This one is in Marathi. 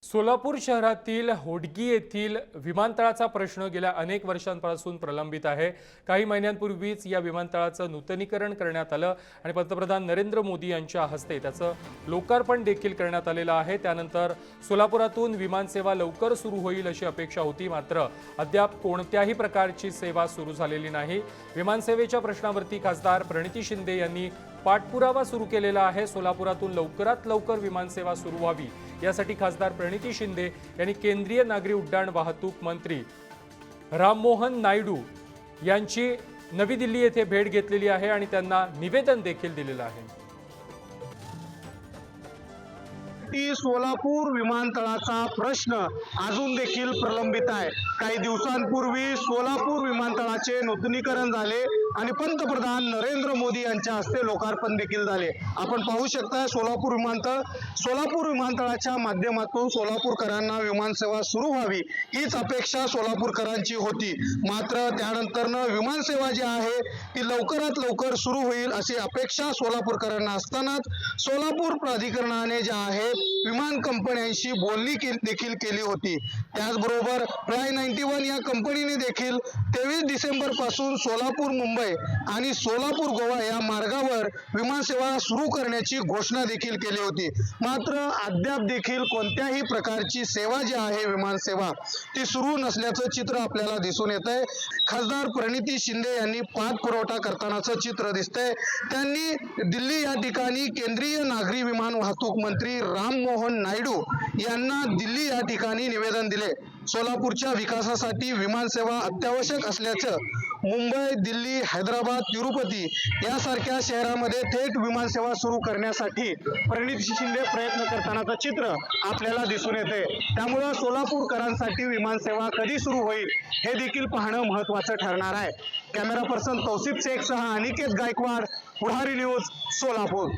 सोलापूर शहरातील होडगी येथील विमानतळाचा प्रश्न गेल्या अनेक वर्षांपासून प्रलंबित आहे। काही महिन्यांपूर्वीच या विमानतळाचं नूतनीकरण करण्यात आलं आणि पंतप्रधान नरेंद्र मोदी यांच्या हस्ते त्याचं लोकार्पण देखील करण्यात आलेलं आहे। त्यानंतर सोलापुरातून विमानसेवा लवकर सुरू होईल अशी अपेक्षा होती, मात्र अद्याप कोणत्याही प्रकारची सेवा सुरू झालेली नाही। विमानसेवेच्या प्रश्नावरती खासदार प्रणिती शिंदे यांनी पाठपुरावा सुरू केलेला आहे। सोलापुरातून लवकरात लवकर विमानसेवा सुरू व्हावी यासाठी खासदार प्रणिती शिंदे यांनी केंद्रीय नागरी उड्डाण वाहतूक मंत्री राममोहन नायडू यांची नवी दिल्ली येथे भेट घेतलेली आहे आणि त्यांना निवेदन देखील दिलेलं आहे। सोलापूर विमानतळाचा प्रश्न अजून देखील प्रलंबित आहे। काही दिवसांपूर्वी सोलापूर विमानतळाचे नूतनीकरण झाले आणि पंतप्रधान नरेंद्र मोदी यांच्या हस्ते लोकार्पण देखील झाले। आपण पाहू शकता सोलापूर विमानतळाच्या माध्यमातून सोलापूरकरांना विमानसेवा सुरू व्हावी हीच अपेक्षा सोलापूरकरांची होती, मात्र त्यानंतर विमानसेवा जी आहे ती लवकरात लवकर सुरू होईल अशी अपेक्षा सोलापूरकरांना असतानाच सोलापूर प्राधिकरणाने जे आहे विमान कंपन्यांशी बोलणी देखील केली होती। त्याचबरोबर फ्लाय 91 या कंपनीने देखील 23 डिसेंबर पासून सोलापूर मुंबई आणि सोलापूर गोवा या मार्गावर विमानसेवा सुरू करण्याची घोषणा देखील केली होती, मात्र अद्याप देखील कोणत्याही प्रकारची सेवा जी आहे विमानसेवा ती सुरू नसल्याचं चित्र आपल्याला दिसून येत आहे। खासदार प्रणिती शिंदे यांनी पाठपुरवठा करतानाचं चित्र दिसतंय। त्यांनी दिल्ली या ठिकाणी केंद्रीय नागरी विमान वाहतूक मंत्री राममोहन नायडू यांना दिल्ली या ठिकाणी निवेदन दिले। सोलापूरच्या विकासासाठी विमानसेवा अत्यावश्यक असल्याचं मुंबई, दिल्ली, हैदराबाद, तिरुपती यासारख्या शहरांमध्ये थेट विमानसेवा सुरू करण्यासाठी प्रणिती शिंदे प्रयत्न करतानाचं चित्र आपल्याला दिसून येते। त्यामुळे सोलापूरकरांसाठी विमानसेवा कधी सुरू होईल हे देखील पाहणं महत्त्वाचं ठरणार आहे। कॅमेरा पर्सन तौसिफ शेख सह अनिकेत गायकवाड, पुढारी न्यूज, सोलापूर।